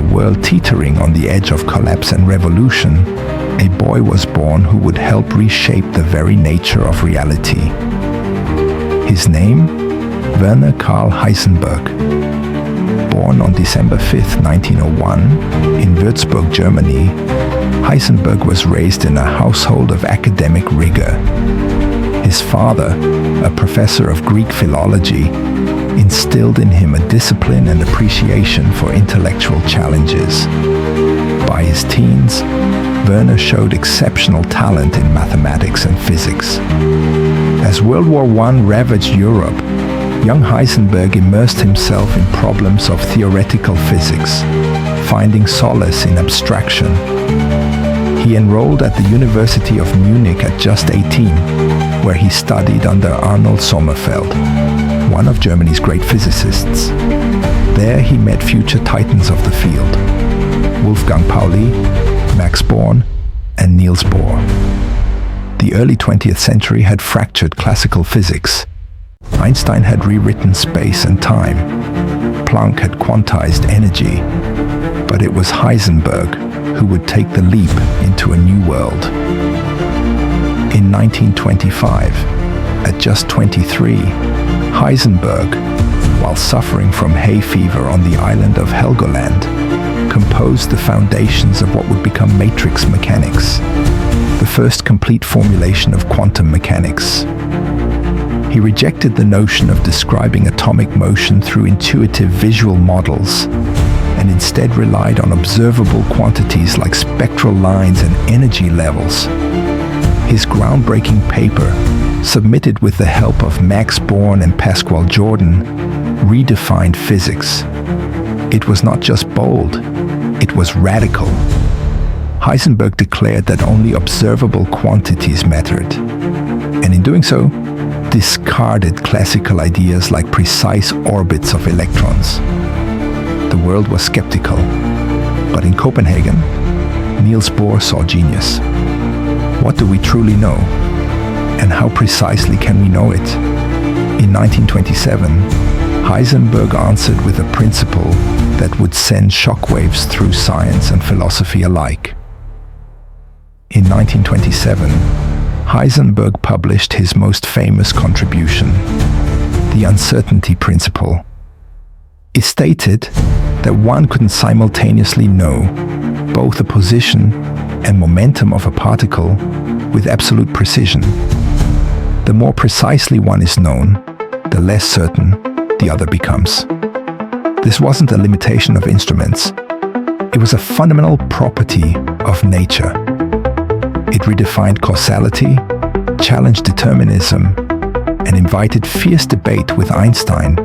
a world teetering on the edge of collapse and revolution, a boy was born who would help reshape the very nature of reality. His name? Werner Karl Heisenberg. Born on December 5, 1901, in Würzburg, Germany, Heisenberg was raised in a household of academic rigor. His father, a professor of Greek philology, instilled in him a discipline and appreciation for intellectual challenges. By his teens, Werner showed exceptional talent in mathematics and physics. As World War I ravaged Europe, young Heisenberg immersed himself in problems of theoretical physics, finding solace in abstraction. He enrolled at the University of Munich at just 18, where he studied under Arnold Sommerfeld, one of Germany's great physicists. There he met future titans of the field: Wolfgang Pauli, Max Born, and Niels Bohr. The early 20th century had fractured classical physics. Einstein had rewritten space and time. Planck had quantized energy. But it was Heisenberg who would take the leap into a new world. In 1925, at just 23, Heisenberg, while suffering from hay fever on the island of Helgoland, composed the foundations of what would become matrix mechanics, the first complete formulation of quantum mechanics. He rejected the notion of describing atomic motion through intuitive visual models, and instead relied on observable quantities like spectral lines and energy levels. His groundbreaking paper, submitted with the help of Max Born and Pascual Jordan, redefined physics. It was not just bold, it was radical. Heisenberg declared that only observable quantities mattered, and in doing so, discarded classical ideas like precise orbits of electrons. The world was skeptical, but in Copenhagen, Niels Bohr saw genius. What do we truly know? And how precisely can we know it? In 1927, Heisenberg answered with a principle that would send shockwaves through science and philosophy alike. In 1927, Heisenberg published his most famous contribution, the uncertainty principle. It stated that one couldn't simultaneously know both the position and momentum of a particle with absolute precision. The more precisely one is known, the less certain the other becomes. This wasn't a limitation of instruments. It was a fundamental property of nature. It redefined causality, challenged determinism, and invited fierce debate with Einstein,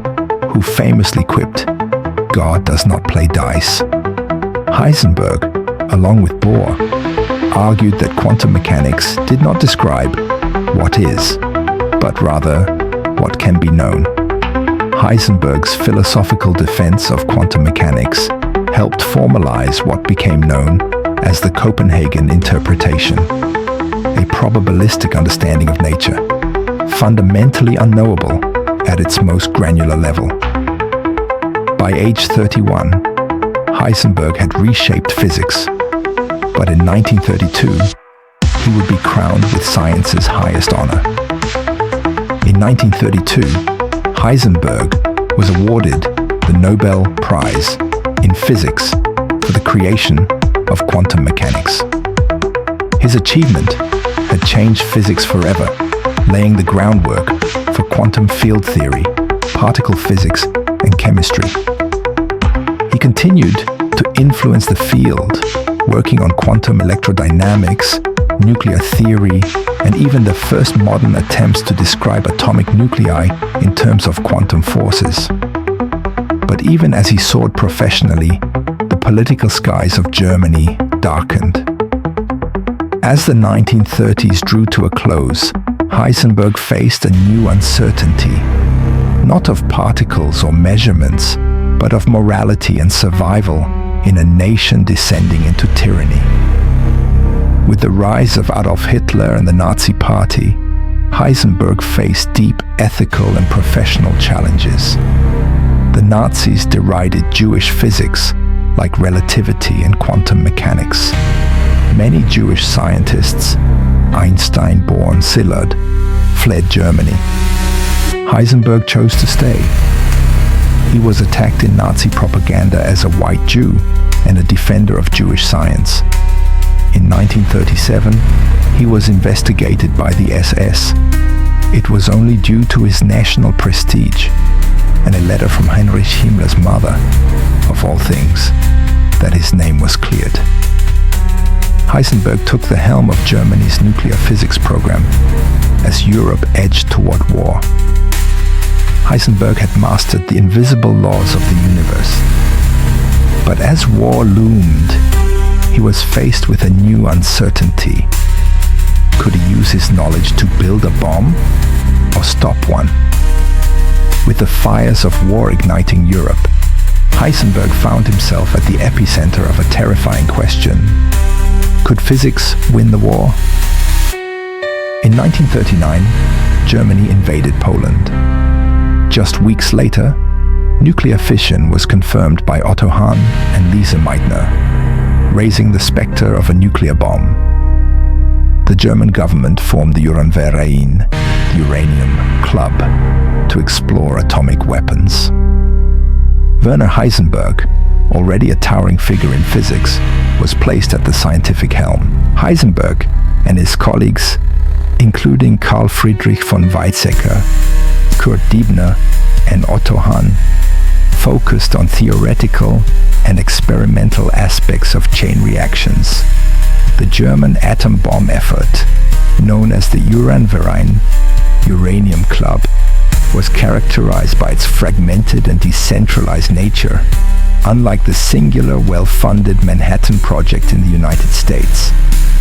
who famously quipped, "God does not play dice." Heisenberg, along with Bohr, argued that quantum mechanics did not describe what is, but rather what can be known. Heisenberg's philosophical defense of quantum mechanics helped formalize what became known as the Copenhagen interpretation, a probabilistic understanding of nature, fundamentally unknowable at its most granular level. By age 31, Heisenberg had reshaped physics, but in 1932, he would be crowned with science's highest honor. In 1932, Heisenberg was awarded the Nobel Prize in Physics for the creation of quantum mechanics. His achievement had changed physics forever, laying the groundwork for quantum field theory, particle physics, and chemistry. He continued to influence the field, working on quantum electrodynamics, nuclear theory, and even the first modern attempts to describe atomic nuclei in terms of quantum forces. But even as he soared professionally, the political skies of Germany darkened. As the 1930s drew to a close, Heisenberg faced a new uncertainty, not of particles or measurements, but of morality and survival in a nation descending into tyranny. With the rise of Adolf Hitler and the Nazi Party, Heisenberg faced deep ethical and professional challenges. The Nazis derided Jewish physics like relativity and quantum mechanics. Many Jewish scientists, Einstein, Bohr, Szilard, fled Germany. Heisenberg chose to stay. He was attacked in Nazi propaganda as a white Jew and a defender of Jewish science. In 1937, he was investigated by the SS. It was only due to his national prestige and a letter from Heinrich Himmler's mother, of all things, that his name was cleared. Heisenberg took the helm of Germany's nuclear physics program as Europe edged toward war. Heisenberg had mastered the invisible laws of the universe. But as war loomed, he was faced with a new uncertainty. Could he use his knowledge to build a bomb or stop one? With the fires of war igniting Europe, Heisenberg found himself at the epicenter of a terrifying question. Could physics win the war? In 1939, Germany invaded Poland. Just weeks later, nuclear fission was confirmed by Otto Hahn and Lise Meitner, raising the specter of a nuclear bomb. The German government formed the Uranverein, the Uranium Club, to explore atomic weapons. Werner Heisenberg, already a towering figure in physics, was placed at the scientific helm. Heisenberg and his colleagues, including Carl Friedrich von Weizsäcker, Kurt Diebner, and Otto Hahn, focused on theoretical and experimental aspects of chain reactions. The German atom bomb effort, known as the Uranverein, Uranium Club, was characterized by its fragmented and decentralized nature. Unlike the singular, well-funded Manhattan Project in the United States,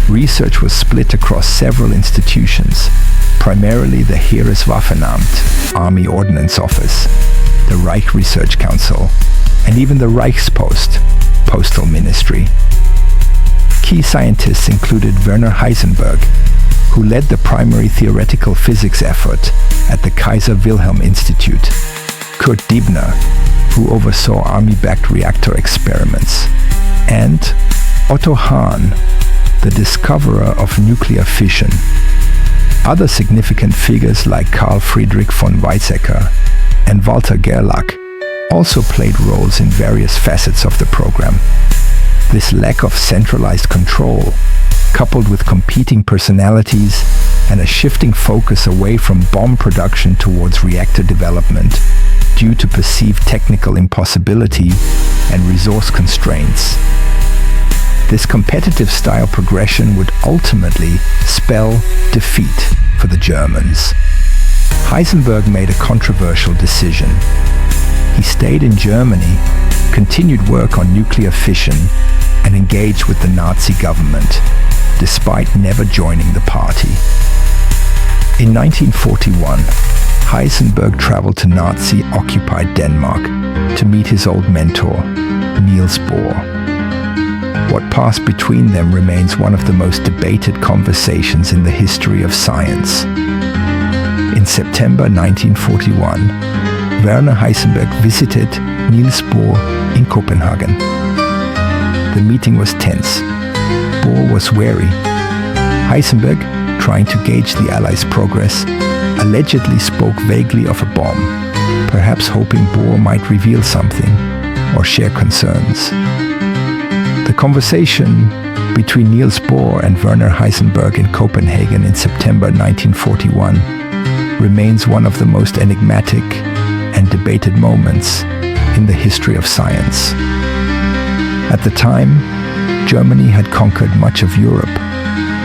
research was split across several institutions, primarily the Heereswaffenamt, Army Ordnance Office, the Reich Research Council, and even the Reichspost, Postal Ministry. Key scientists included Werner Heisenberg, who led the primary theoretical physics effort at the Kaiser Wilhelm Institute, Kurt Diebner, who oversaw army-backed reactor experiments, and Otto Hahn, the discoverer of nuclear fission. Other significant figures like Carl Friedrich von Weizsäcker and Walter Gerlach also played roles in various facets of the program. This lack of centralized control, coupled with competing personalities and a shifting focus away from bomb production towards reactor development due to perceived technical impossibility and resource constraints. This competitive style progression would ultimately spell defeat for the Germans. Heisenberg made a controversial decision. He stayed in Germany, continued work on nuclear fission, and engaged with the Nazi government, despite never joining the party. In 1941, Heisenberg traveled to Nazi-occupied Denmark to meet his old mentor, Niels Bohr. What passed between them remains one of the most debated conversations in the history of science. In September 1941, Werner Heisenberg visited Niels Bohr in Copenhagen. The meeting was tense. Bohr was wary. Heisenberg, trying to gauge the Allies' progress, allegedly spoke vaguely of a bomb, perhaps hoping Bohr might reveal something or share concerns. The conversation between Niels Bohr and Werner Heisenberg in Copenhagen in September 1941 remains one of the most enigmatic and debated moments in the history of science. At the time, Germany had conquered much of Europe,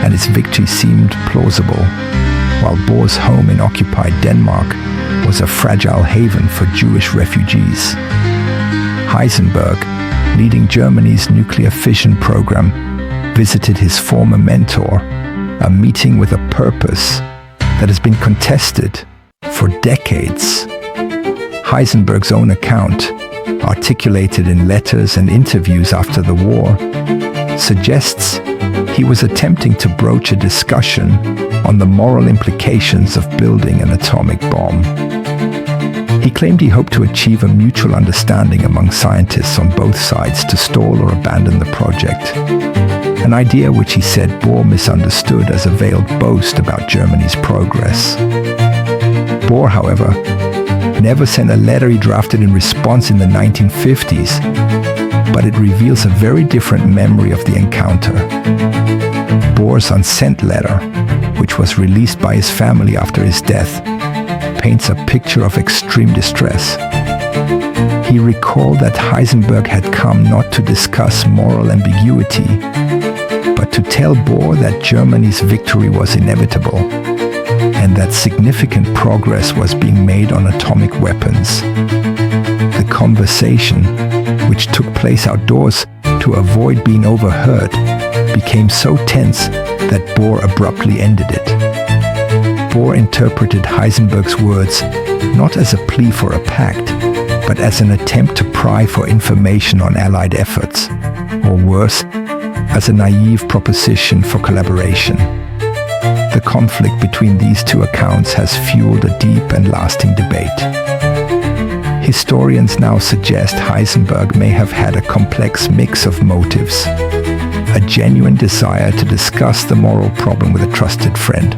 and its victory seemed plausible, while Bohr's home in occupied Denmark was a fragile haven for Jewish refugees. Heisenberg, leading Germany's nuclear fission program, visited his former mentor, a meeting with a purpose that has been contested for decades. Heisenberg's own account, articulated in letters and interviews after the war, suggests he was attempting to broach a discussion on the moral implications of building an atomic bomb. He claimed he hoped to achieve a mutual understanding among scientists on both sides to stall or abandon the project, an idea which he said Bohr misunderstood as a veiled boast about Germany's progress. Bohr, however, never sent a letter he drafted in response in the 1950s, but it reveals a very different memory of the encounter. Bohr's unsent letter, which was released by his family after his death, paints a picture of extreme distress. He recalled that Heisenberg had come not to discuss moral ambiguity, but to tell Bohr that Germany's victory was inevitable and that significant progress was being made on atomic weapons. The conversation, which took place outdoors to avoid being overheard, became so tense that Bohr abruptly ended it. Bohr interpreted Heisenberg's words not as a plea for a pact, but as an attempt to pry for information on Allied efforts, or worse, as a naive proposition for collaboration. The conflict between these two accounts has fueled a deep and lasting debate. Historians now suggest Heisenberg may have had a complex mix of motives: a genuine desire to discuss the moral problem with a trusted friend,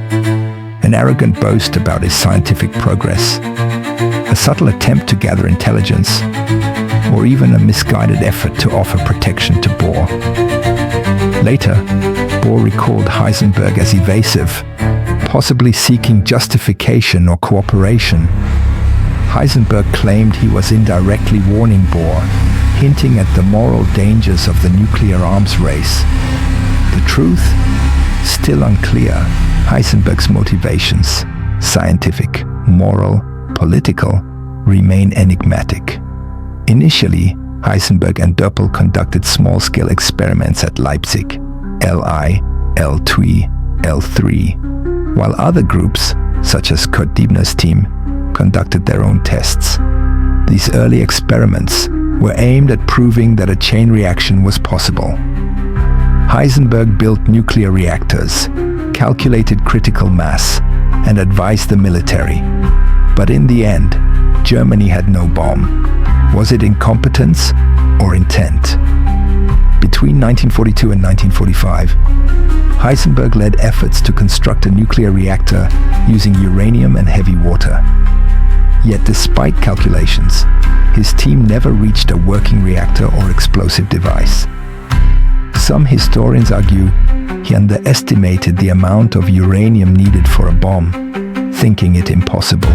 an arrogant boast about his scientific progress, a subtle attempt to gather intelligence, or even a misguided effort to offer protection to Bohr. Later, Bohr recalled Heisenberg as evasive, possibly seeking justification or cooperation. Heisenberg claimed he was indirectly warning Bohr, hinting at the moral dangers of the nuclear arms race. The truth? Still unclear. Heisenberg's motivations, scientific, moral, political, remain enigmatic. Initially, Heisenberg and Doppel conducted small-scale experiments at Leipzig, Li, L2, L3, while other groups, such as Kurt Diebner's team, conducted their own tests. These early experiments were aimed at proving that a chain reaction was possible. Heisenberg built nuclear reactors, calculated critical mass, and advised the military. But in the end, Germany had no bomb. Was it incompetence or intent? Between 1942 and 1945, Heisenberg led efforts to construct a nuclear reactor using uranium and heavy water. Yet despite calculations, his team never reached a working reactor or explosive device. Some historians argue he underestimated the amount of uranium needed for a bomb, thinking it impossible.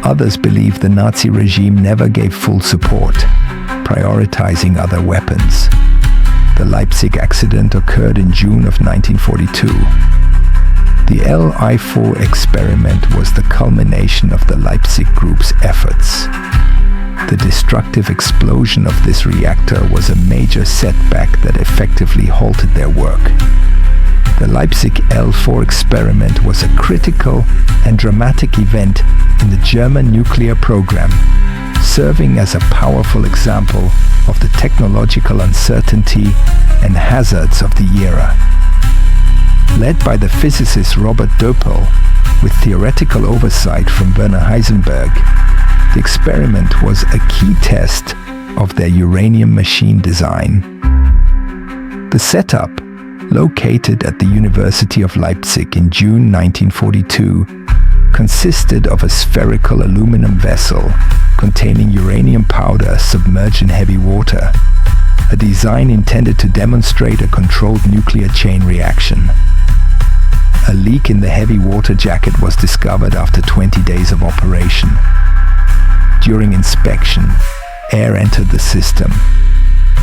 Others believe the Nazi regime never gave full support, prioritizing other weapons. The Leipzig accident occurred in June of 1942. The Li-4 experiment was the culmination of the Leipzig group's efforts. The destructive explosion of this reactor was a major setback that effectively halted their work. The Leipzig L4 experiment was a critical and dramatic event in the German nuclear program, serving as a powerful example of the technological uncertainty and hazards of the era. Led by the physicist Robert Doppel, with theoretical oversight from Werner Heisenberg, the experiment was a key test of their uranium machine design. The setup, located at the University of Leipzig in June 1942, consisted of a spherical aluminum vessel containing uranium powder submerged in heavy water, a design intended to demonstrate a controlled nuclear chain reaction. A leak in the heavy water jacket was discovered after 20 days of operation. During inspection, air entered the system,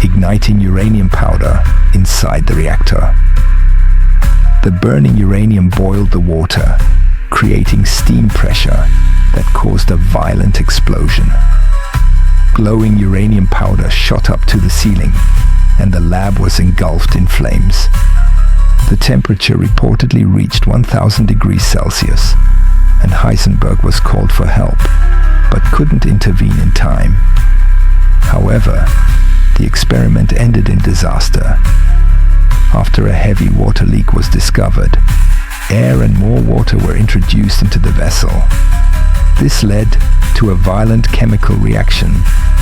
igniting uranium powder inside the reactor. The burning uranium boiled the water, creating steam pressure that caused a violent explosion. Glowing uranium powder shot up to the ceiling, and the lab was engulfed in flames. The temperature reportedly reached 1000 degrees Celsius, and Heisenberg was called for help, but couldn't intervene in time. However, the experiment ended in disaster. After a heavy water leak was discovered, air and more water were introduced into the vessel. This led to a violent chemical reaction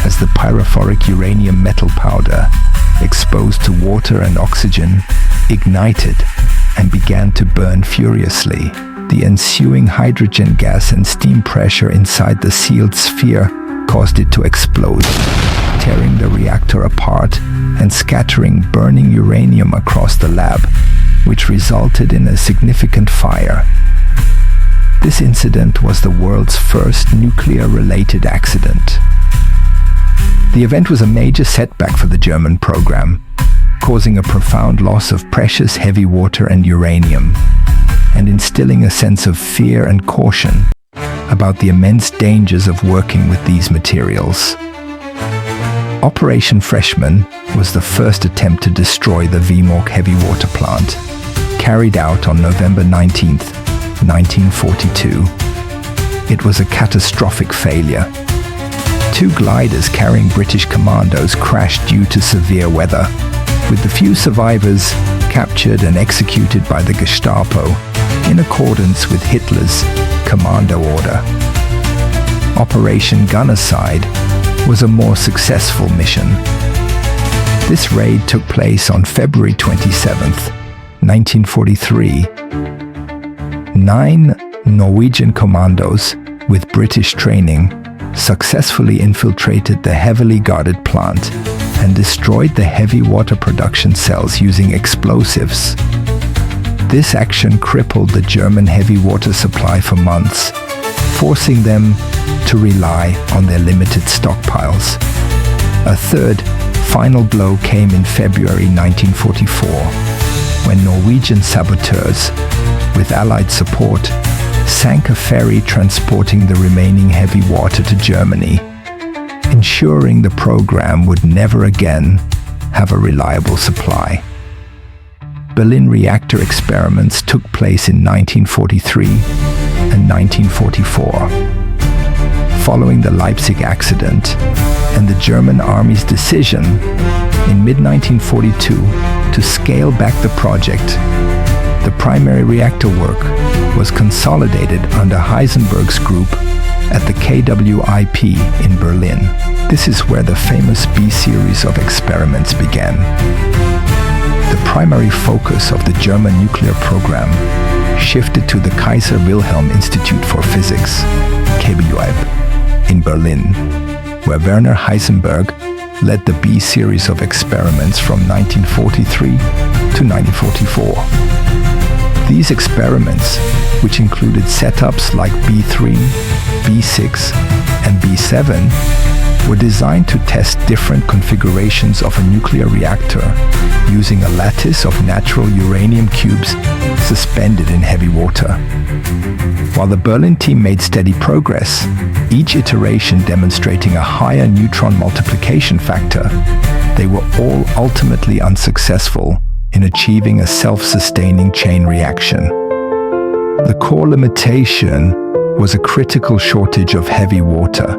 as the pyrophoric uranium metal powder, exposed to water and oxygen, ignited and began to burn furiously. The ensuing hydrogen gas and steam pressure inside the sealed sphere caused it to explode, tearing the reactor apart and scattering burning uranium across the lab, which resulted in a significant fire. This incident was the world's first nuclear-related accident. The event was a major setback for the German program, causing a profound loss of precious heavy water and uranium, and instilling a sense of fear and caution about the immense dangers of working with these materials. Operation Freshman was the first attempt to destroy the VMORG heavy water plant, carried out on November 19, 1942. It was a catastrophic failure. 2 gliders carrying British commandos crashed due to severe weather, with the few survivors captured and executed by the Gestapo in accordance with Hitler's commando order. Operation Gunnerside was a more successful mission. This raid took place on February 27, 1943. 9 Norwegian commandos with British training successfully infiltrated the heavily guarded plant and destroyed the heavy water production cells using explosives. This action crippled the German heavy water supply for months, forcing them to rely on their limited stockpiles. A third, final blow came in February 1944, when Norwegian saboteurs, with Allied support, sank a ferry transporting the remaining heavy water to Germany, ensuring the program would never again have a reliable supply. Berlin reactor experiments took place in 1943 and 1944. Following the Leipzig accident and the German Army's decision in mid-1942 to scale back the project, the primary reactor work was consolidated under Heisenberg's group at the KWIP in Berlin. This is where the famous B-series of experiments began. The primary focus of the German nuclear program shifted to the Kaiser Wilhelm Institute for Physics, KWIP, in Berlin, where Werner Heisenberg led the B-series of experiments from 1943 to 1944. These experiments, which included setups like B3, B6, and B7, were designed to test different configurations of a nuclear reactor using a lattice of natural uranium cubes suspended in heavy water. While the Berlin team made steady progress, each iteration demonstrating a higher neutron multiplication factor, they were all ultimately unsuccessful in achieving a self-sustaining chain reaction. The core limitation was a critical shortage of heavy water,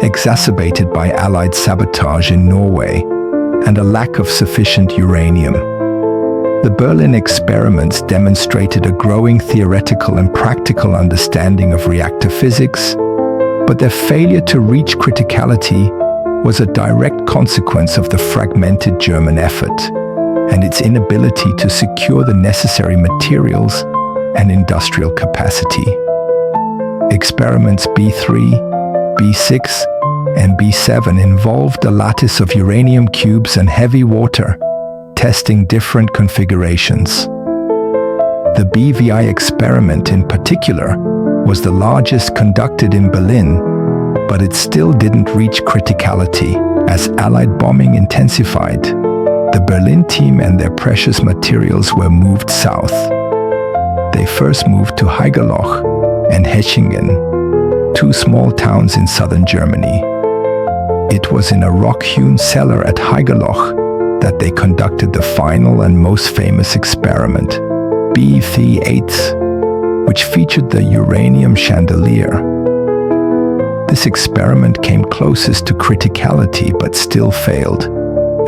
exacerbated by Allied sabotage in Norway and a lack of sufficient uranium. The Berlin experiments demonstrated a growing theoretical and practical understanding of reactor physics, but their failure to reach criticality was a direct consequence of the fragmented German effort and its inability to secure the necessary materials and industrial capacity. Experiments B3, B6, and B7 involved a lattice of uranium cubes and heavy water, testing different configurations. The BVI experiment in particular was the largest conducted in Berlin, but it still didn't reach criticality. As Allied bombing intensified, the Berlin team and their precious materials were moved south. They first moved to Haigerloch and Hechingen, 2 small towns in southern Germany. It was in a rock-hewn cellar at Haigerloch that they conducted the final and most famous experiment, B38, which featured the uranium chandelier. This experiment came closest to criticality but still failed,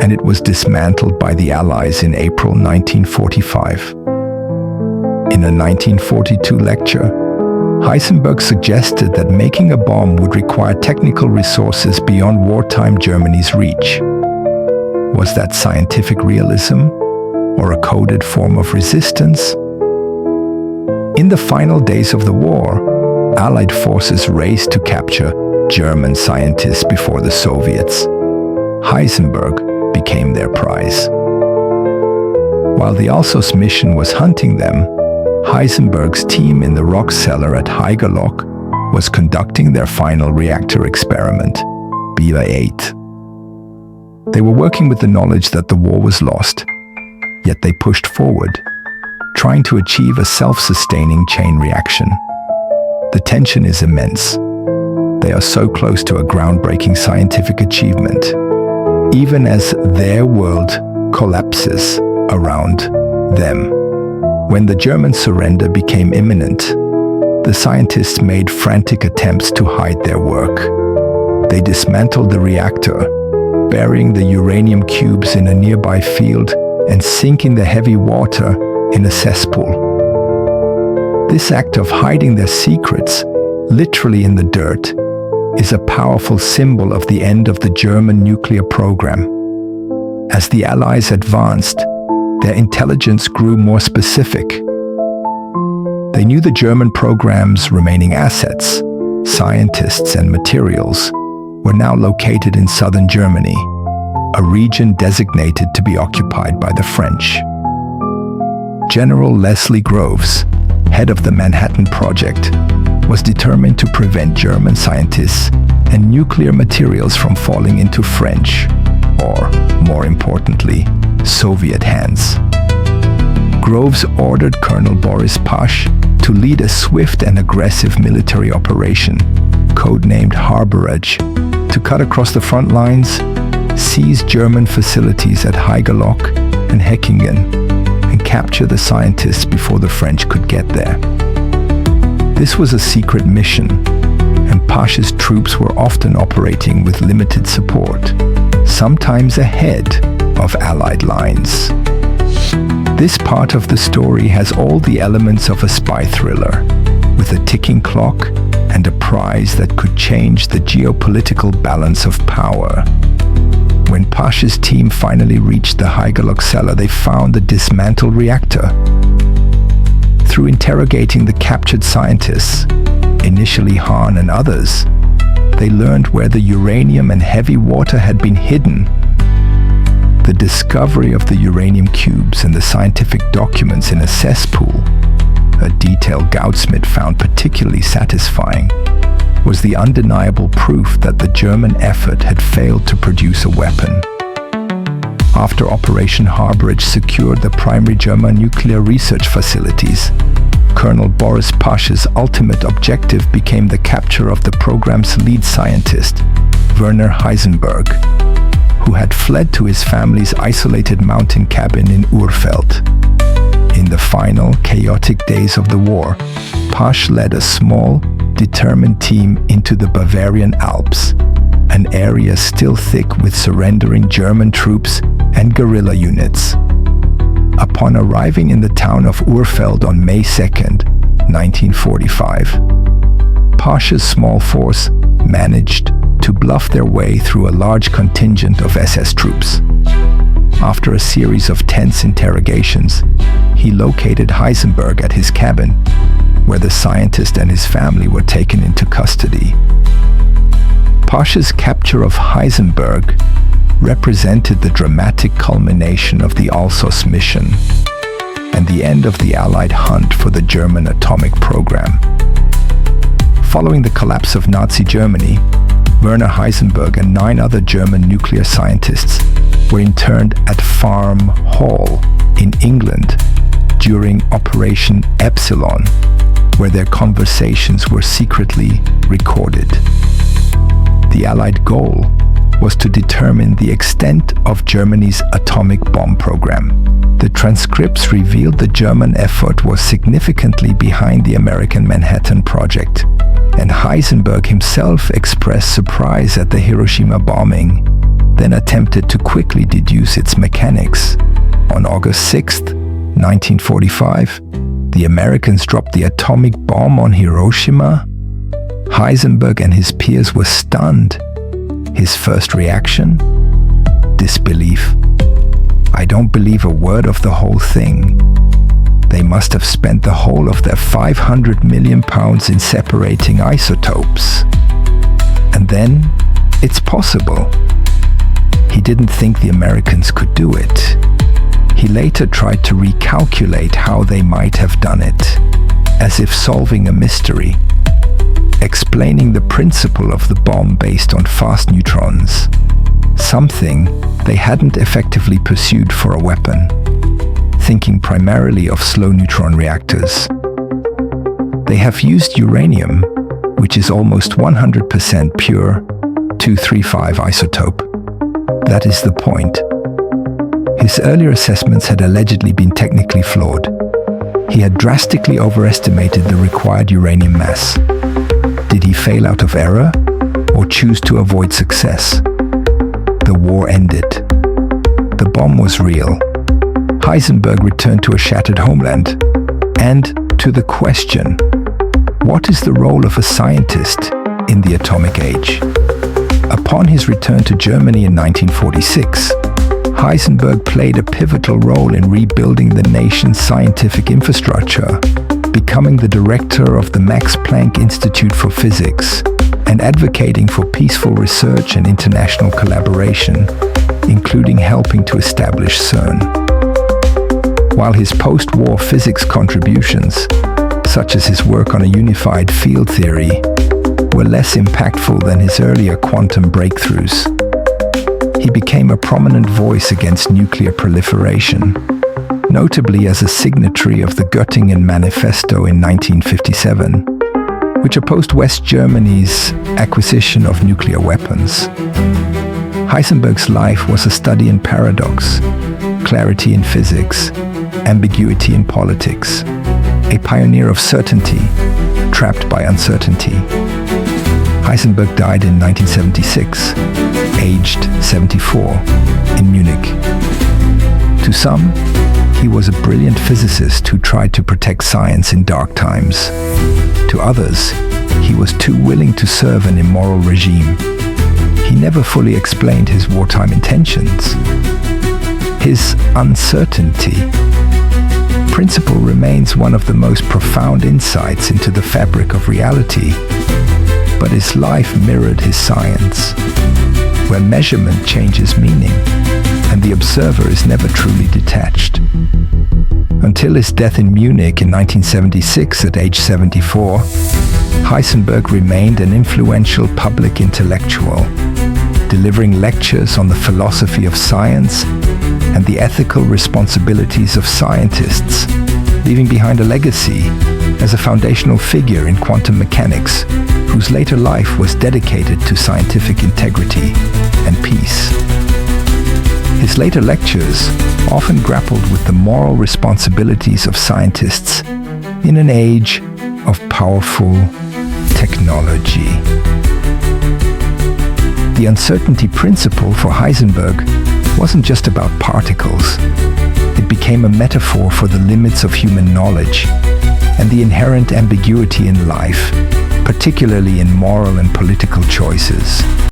and it was dismantled by the Allies in April 1945. In a 1942 lecture, Heisenberg suggested that making a bomb would require technical resources beyond wartime Germany's reach. Was that scientific realism or a coded form of resistance? In the final days of the war, Allied forces raced to capture German scientists before the Soviets. Heisenberg became their prize. While the Alsos mission was hunting them, Heisenberg's team in the rock cellar at Heigerloch was conducting their final reactor experiment, Biwa 8. They were working with the knowledge that the war was lost, yet they pushed forward, trying to achieve a self-sustaining chain reaction. The tension is immense. They are so close to a groundbreaking scientific achievement, even as their world collapses around them. When the German surrender became imminent, the scientists made frantic attempts to hide their work. They dismantled the reactor, burying the uranium cubes in a nearby field and sinking the heavy water in a cesspool. This act of hiding their secrets, literally in the dirt, is a powerful symbol of the end of the German nuclear program. As the Allies advanced, their intelligence grew more specific. They knew the German program's remaining assets, scientists and materials, were now located in southern Germany, a region designated to be occupied by the French. General Leslie Groves, head of the Manhattan Project, was determined to prevent German scientists and nuclear materials from falling into French, or, more importantly, Soviet hands. Groves ordered Colonel Boris Pasch to lead a swift and aggressive military operation, codenamed Harborage, to cut across the front lines, seize German facilities at Heigerloch and Heckingen, and capture the scientists before the French could get there. This was a secret mission, and Pasch's troops were often operating with limited support, sometimes ahead of Allied lines. This part of the story has all the elements of a spy thriller, with a ticking clock and a prize that could change the geopolitical balance of power. When Pasch's team finally reached the Heigerloch cellar, they found the dismantled reactor. Through interrogating the captured scientists, initially Hahn and others, they learned where the uranium and heavy water had been hidden. The discovery of the uranium cubes and the scientific documents in a cesspool, a detail Goudsmit found particularly satisfying, was the undeniable proof that the German effort had failed to produce a weapon. After Operation Harborage secured the primary German nuclear research facilities, Colonel Boris Pasch's ultimate objective became the capture of the program's lead scientist, Werner Heisenberg, who had fled to his family's isolated mountain cabin in Urfeld. In the final, chaotic days of the war, Pasch led a small, determined team into the Bavarian Alps, an area still thick with surrendering German troops and guerrilla units. Upon arriving in the town of Urfeld on May 2nd, 1945, Pasch's small force managed to bluff their way through a large contingent of SS troops. After a series of tense interrogations, he located Heisenberg at his cabin, where the scientist and his family were taken into custody. Pasch's capture of Heisenberg represented the dramatic culmination of the Alsos mission and the end of the Allied hunt for the German atomic program. Following the collapse of Nazi Germany, Werner Heisenberg and 9 other German nuclear scientists were interned at Farm Hall in England during Operation Epsilon, where their conversations were secretly recorded. The Allied goal was to determine the extent of Germany's atomic bomb program. The transcripts revealed the German effort was significantly behind the American Manhattan Project, and Heisenberg himself expressed surprise at the Hiroshima bombing, then attempted to quickly deduce its mechanics. On August 6, 1945, the Americans dropped the atomic bomb on Hiroshima, Heisenberg and his peers were stunned. His first reaction? Disbelief. I don't believe a word of the whole thing. They must have spent the whole of their £500 million in separating isotopes. And then, it's possible. He didn't think the Americans could do it. He later tried to recalculate how they might have done it, as if solving a mystery, explaining the principle of the bomb based on fast neutrons, something they hadn't effectively pursued for a weapon, thinking primarily of slow neutron reactors. They have used uranium, which is almost 100% pure, 235 isotope. That is the point. His earlier assessments had allegedly been technically flawed. He had drastically overestimated the required uranium mass. Did he fail out of error, or choose to avoid success? The war ended. The bomb was real. Heisenberg returned to a shattered homeland, and to the question, what is the role of a scientist in the atomic age? Upon his return to Germany in 1946, Heisenberg played a pivotal role in rebuilding the nation's scientific infrastructure, becoming the director of the Max Planck Institute for Physics and advocating for peaceful research and international collaboration, including helping to establish CERN. While his post-war physics contributions, such as his work on a unified field theory, were less impactful than his earlier quantum breakthroughs, he became a prominent voice against nuclear proliferation, notably as a signatory of the Göttingen Manifesto in 1957, which opposed West Germany's acquisition of nuclear weapons. Heisenberg's life was a study in paradox, clarity in physics, ambiguity in politics, a pioneer of certainty, trapped by uncertainty. Heisenberg died in 1976, aged 74, in Munich. To some, he was a brilliant physicist who tried to protect science in dark times. To others, he was too willing to serve an immoral regime. He never fully explained his wartime intentions. His uncertainty principle remains one of the most profound insights into the fabric of reality. But his life mirrored his science, where measurement changes meaning, and the observer is never truly detached. Until his death in Munich in 1976 at age 74, Heisenberg remained an influential public intellectual, delivering lectures on the philosophy of science and the ethical responsibilities of scientists, leaving behind a legacy as a foundational figure in quantum mechanics, whose later life was dedicated to scientific integrity and peace. His later lectures often grappled with the moral responsibilities of scientists in an age of powerful technology. The uncertainty principle for Heisenberg wasn't just about particles. It became a metaphor for the limits of human knowledge and the inherent ambiguity in life, particularly in moral and political choices.